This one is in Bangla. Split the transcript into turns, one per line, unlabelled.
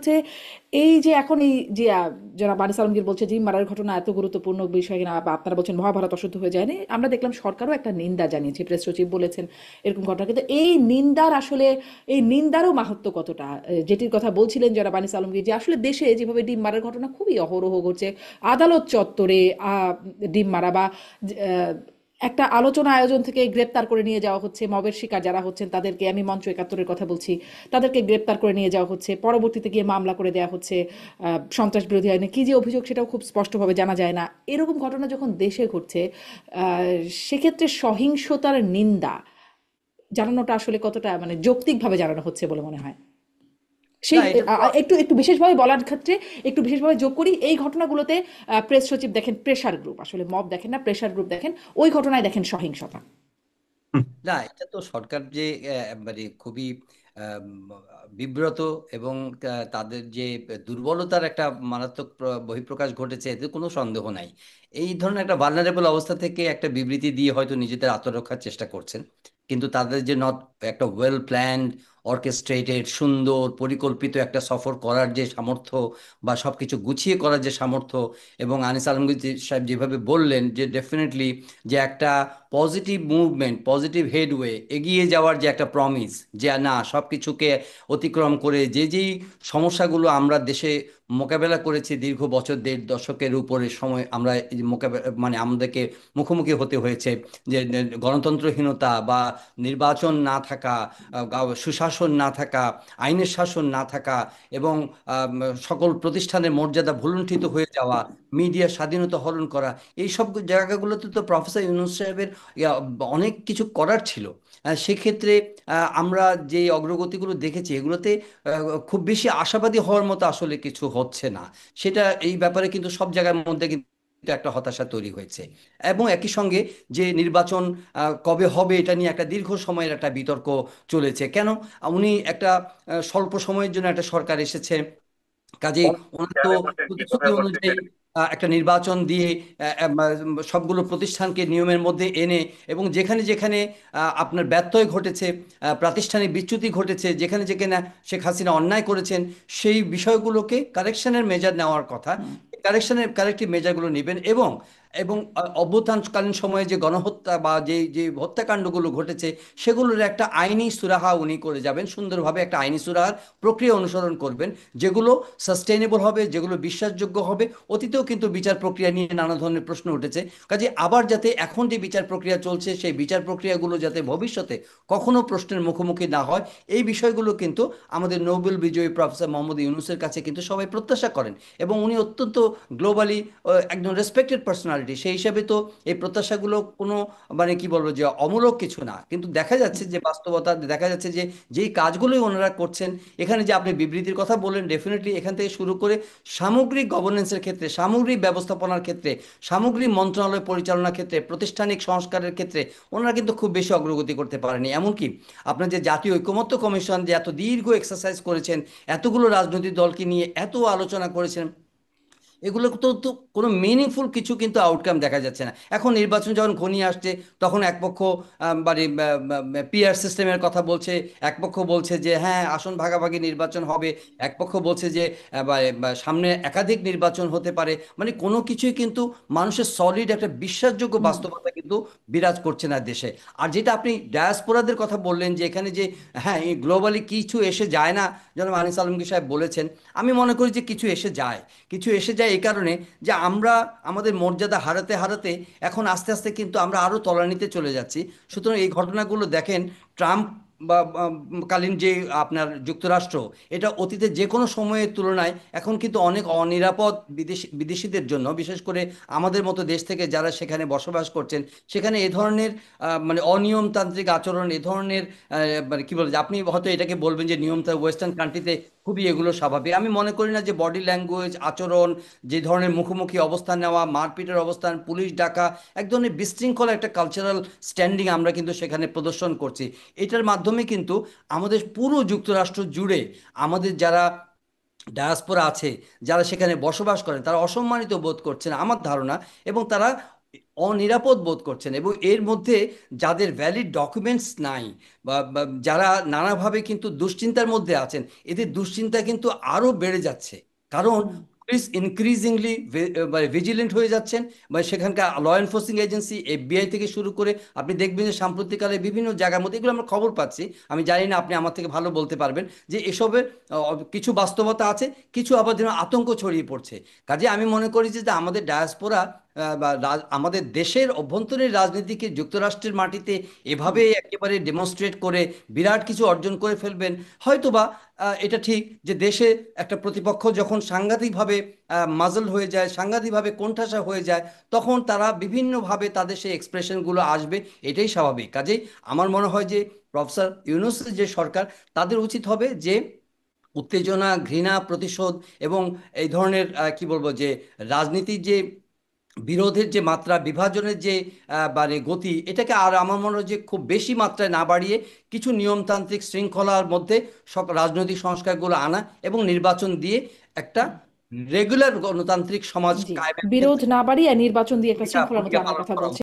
হচ্ছে এই যে এখন এই যে যারা বানিস আলমগীর বলছে যে মারার ঘটনা এত গুরুত্বপূর্ণ বিষয় কিনা, বা আপনারা বলছেন মহাভারত অশুদ্ধ হয়ে যায়নি, আমরা দেখলাম সরকারও একটা নিন্দা জানিয়েছে, প্রেস সচিব বলেছেন এরকম ঘটনা। কিন্তু এই নিন্দার আসলে এই নিন্দারও মাহাত্ম্য কতটা, যেটির কথা বলছিলেন যারা বানিস আলমগীর, যে আসলে দেশে যেভাবে ডিম মারার ঘটনা খুবই অহরহ ঘটছে, আদালত চত্বরে ডিম মারা বা একটা আলোচনা আয়োজন থেকে গ্রেপ্তার করে নিয়ে যাওয়া হচ্ছে, মবের শিকার যারা হচ্ছেন তাদেরকে, আমি মঞ্চ একাত্তরের কথা বলছি, তাদেরকে গ্রেপ্তার করে নিয়ে যাওয়া হচ্ছে, পরবর্তীতে গিয়ে মামলা করে দেওয়া হচ্ছে সন্ত্রাস বিরোধী আইনে, কী যে অভিযোগ সেটাও খুব স্পষ্টভাবে জানা যায় না। এরকম ঘটনা যখন দেশে ঘটছে, সেক্ষেত্রে সহিংসতার নিন্দা জানানোটা আসলে কতটা মানে যৌক্তিকভাবে জানানো হচ্ছে বলে মনে হয়?
না,
সেই
এটা তো
একটু একটু বিশেষভাবে বলার ক্ষেত্রে একটু বিশেষভাবে যোগ করি, এই ঘটনাগুলোতে প্রেস সচিব দেখেন প্রেশার গ্রুপ, আসলে মব দেখেন না, প্রেশার গ্রুপ দেখেন, ওই ঘটনায় দেখেন সহিংসতা।
না, এটা তো সরকার যে মানে খুবই আম, বিব্রত এবং তাদের যে দুর্বলতার একটা মারাত্মক বহিঃপ্রকাশ ঘটেছে, এতে কোনো সন্দেহ নাই। এই ধরনের একটা ভালনারেবল অবস্থা থেকে একটা বিবৃতি দিয়ে হয়তো নিজেদের আত্মরক্ষার চেষ্টা করছেন, কিন্তু তাদের যে নট একটা ওয়েল প্ল্যান্ড, অর্কেস্ট্রেটেড, সুন্দর পরিকল্পিত একটা সফর করার যে সামর্থ্য বা সবকিছু গুছিয়ে করার যে সামর্থ্য, এবং আনিস আলমগীর সাহেব যেভাবে বললেন যে ডেফিনেটলি যে একটা পজিটিভ মুভমেন্ট, পজিটিভ হেডওয়ে, এগিয়ে যাওয়ার যে একটা প্রমিস, যে না সব কিছুকে অতিক্রম করে যে যেই সমস্যাগুলো আমরা দেশে মোকাবেলা করেছি দীর্ঘ বছর, দেড় দশকের উপরে সময় আমরা এই যে মোকাবেলা মানে আমাদেরকে মুখোমুখি হতে হয়েছে, যে গণতন্ত্রহীনতা বা নির্বাচন না থাকা, সুশাসন না থাকা, আইনের শাসন না থাকা, এবং সকল প্রতিষ্ঠানের মর্যাদা ভুলুণ্ঠিত হয়ে যাওয়া, মিডিয়ার স্বাধীনতা হরণ করা, এই সব জায়গাগুলোতে তো প্রফেসর ইউনূস সাহেবের অনেক কিছু করার ছিল। সেক্ষেত্রে আমরা যে অগ্রগতিগুলো দেখেছি এগুলোতে খুব বেশি আশাবাদী হওয়ার মতো আসলে কিছু হচ্ছে না। সেটা এই ব্যাপারে কিন্তু সব জায়গার মধ্যে কিন্তু একটা হতাশা তৈরি হয়েছে। এবং একই সঙ্গে যে নির্বাচন কবে হবে এটা নিয়ে একটা দীর্ঘ সময়ের একটা বিতর্ক চলেছে। কেন? উনি একটা স্বল্প সময়ের জন্য একটা সরকার এসেছে, কাজেই ওনার তো প্রতিশ্রুতি অনুযায়ী একটা নির্বাচন দিয়ে সবগুলো প্রতিষ্ঠানকে নিয়মের মধ্যে এনে, এবং যেখানে যেখানে আপনার ব্যত্যয় ঘটেছে, প্রাতিষ্ঠানিক বিচ্যুতি ঘটেছে, যেখানে যেখানে শেখ হাসিনা অন্যায় করেছেন, সেই বিষয়গুলোকে কারেকশনের মেজার নেওয়ার কথা, কারেকশনের কারেক্টিভ মেজারগুলো নেবেন। এবং এবং অভ্যুত্থানকালীন সময়ে যে গণহত্যা বা যে যে হত্যাকাণ্ডগুলো ঘটেছে সেগুলোর একটা আইনি সুরাহা উনি করে যাবেন, সুন্দরভাবে একটা আইনি সুরাহার প্রক্রিয়া অনুসরণ করবেন, যেগুলো সাস্টেইনেবল হবে, যেগুলো বিশ্বাসযোগ্য হবে। অতীতেও কিন্তু বিচার প্রক্রিয়া নিয়ে নানা ধরনের প্রশ্ন উঠেছে, কাজে আবার যাতে এখন যে বিচার প্রক্রিয়া চলছে সেই বিচার প্রক্রিয়াগুলো যাতে ভবিষ্যতে কখনো প্রশ্নের মুখোমুখি না হয়, এই বিষয়গুলো কিন্তু আমাদের নোবেল বিজয়ী প্রফেসর মোহাম্মদ ইউনূসের কাছে কিন্তু সবাই প্রত্যাশা করেন। এবং উনি অত্যন্ত গ্লোবালি একজন রেসপেক্টেড পার্সোনালিটি, সেই হিসাবে তো এই প্রত্যাশাগুলো কোনো মানে কি বলবো যে অমূলক কিছু না। কিন্তু দেখা যাচ্ছে যে বাস্তবতা, দেখা যাচ্ছে যে যেই কাজগুলোই ওনারা করছেন, এখানে যে আপনি বিবৃতির কথা বললেন, ডেফিনেটলি এখান থেকে শুরু করে সামগ্রিক গভর্নেন্সের ক্ষেত্রে, সামগ্রিক ব্যবস্থাপনার ক্ষেত্রে, সামগ্রিক মন্ত্রণালয় পরিচালনার ক্ষেত্রে, প্রাতিষ্ঠানিক সংস্কারের ক্ষেত্রে ওনারা কিন্তু খুব বেশি অগ্রগতি করতে পারেনি। এমনকি আপনার যে জাতীয় ঐকমত্য কমিশন যে এত দীর্ঘ এক্সারসাইজ করেছেন, এতগুলো রাজনৈতিক দলকে নিয়ে এত আলোচনা করেছেন, এগুলো তো কোনো মিনিংফুল কিছু কিন্তু আউটকাম দেখা যাচ্ছে না। এখন নির্বাচন যখন ঘনিয়ে আসছে, তখন এক পক্ষ মানে পিআর সিস্টেমের কথা বলছে, এক পক্ষ বলছে যে হ্যাঁ আসন ভাগাভাগি নির্বাচন হবে, এক পক্ষ বলছে যে বা সামনে একাধিক নির্বাচন হতে পারে। মানে কোনো কিছুই কিন্তু মানুষের সলিড একটা বিশ্বাসযোগ্য
হুম।
বাস্তবতা কিন্তু বিরাজ করছে না দেশে। আর যেটা আপনি ডায়াসপোরাদের কথা বললেন যে এখানে যে হ্যাঁ গ্লোবালি কিছু এসে যায় না, যেন আনিস আলমগীর সাহেব বলেছেন, আমি মনে করি যে কিছু এসে যায়। কিছু এসে যায় এই কারণে যে আমরা আমাদের মর্যাদা হারাতে হারাতে এখন আস্তে আস্তে কিন্তু আমরা আরো তলানিতে চলে যাচ্ছি। সুতরাং এই ঘটনাগুলো দেখেন, ট্রাম্প বা কালীন যে আপনার যুক্তরাষ্ট্র, এটা অতীতে যে কোনো সময়ের তুলনায় এখন কিন্তু অনেক অনিরাপদ বিদেশিদের জন্য, বিশেষ করে আমাদের মতো দেশ থেকে যারা সেখানে বসবাস করছেন, সেখানে এ ধরনের মানে অনিয়মতান্ত্রিক আচরণ, এ ধরনের মানে কি বলবো যে আপনি হয়তো এটাকে বলবেন যে নিয়ম ওয়েস্টার্ন কান্ট্রিতে খুবই এগুলো স্বাভাবিক। আমি মনে করি না যে বডি ল্যাঙ্গুয়েজ, আচরণ, যে ধরনের মুখোমুখি অবস্থান নেওয়া, মারপিটের অবস্থান, পুলিশ ডাকা, এক ধরনের বিশৃঙ্খল একটা কালচারাল স্ট্যান্ডিং আমরা কিন্তু সেখানে প্রদর্শন করছি। এটার মাধ্যমে কিন্তু আমাদের পুরো যুক্তরাষ্ট্র জুড়ে আমাদের যারা ডায়াসপোরা আছে, যারা সেখানে বসবাস করেন, তারা অসম্মানিত বোধ করছেন আমার ধারণা। এবং তারা অনিরাপদ বোধ করছেন, এবং এর মধ্যে যাদের ভ্যালিড ডকুমেন্টস নাই বা যারা নানাভাবে কিন্তু দুশ্চিন্তার মধ্যে আছেন, এদের দুশ্চিন্তা কিন্তু আরো বেড়ে যাচ্ছে। কারণ
হুম।
পুলিশ ইনক্রিজিংলি ভিজিলেন্ট হয়ে যাচ্ছেন, মানে সেখানকার ল এনফোর্সিং এজেন্সি এফবিআই থেকে শুরু করে আপনি দেখবেন যে সাম্প্রতিককালে বিভিন্ন জায়গার মধ্যে, এগুলো আমরা খবর পাচ্ছি, আমি জানি না, আপনি আমার থেকে ভালো বলতে পারবেন, যে এসবের কিছু বাস্তবতা আছে, কিছু আবার যেন আতঙ্ক ছড়িয়ে পড়ছে। কাজে আমি মনে করি যে যে আমাদের ডায়াসপোরা বা আমাদের দেশের অভ্যন্তরীণ রাজনীতিকে যুক্তরাষ্ট্রের মাটিতে
হুম।
এভাবে একেবারে ডেমনস্ট্রেট করে বিরাট কিছু অর্জন করে ফেলবেন, হয়তোবা এটা ঠিক যে দেশে একটা প্রতিপক্ষ যখন সাংঘাতিকভাবে মাজল হয়ে যায়, সাংঘাতিকভাবে কোণঠাসা হয়ে যায়, তখন তারা বিভিন্নভাবে তাদের সেই এক্সপ্রেশনগুলো আসবে, এটাই স্বাভাবিক। কাজেই আমার মনে হয় যে প্রফেসর ইউনূসের যে সরকার, তাদের উচিত হবে যে উত্তেজনা, ঘৃণা, প্রতিশোধ এবং এই ধরনের কি বলবো, যে রাজনীতির যে বিরোধের যে মাত্রা, বিভাজনের যে মানে গতি, এটাকে আর আমার মনে হয় যে খুব বেশি মাত্রায় না বাড়িয়ে কিছু নিয়মতান্ত্রিক শৃঙ্খলার মধ্যে সব রাজনৈতিক সংস্কারগুলো আনা এবং নির্বাচন দিয়ে একটা রেগুলার গণতান্ত্রিক সমাজ
জি,
কায়েমের
বিরোধ
ক্ষেত্রে
না বাড়িয়ে নির্বাচন দিয়ে একটা
ভূমিকা
শৃঙ্খলার মধ্যে
ভূমিকা
আনার
পালন
কথা
করা
বলছেন।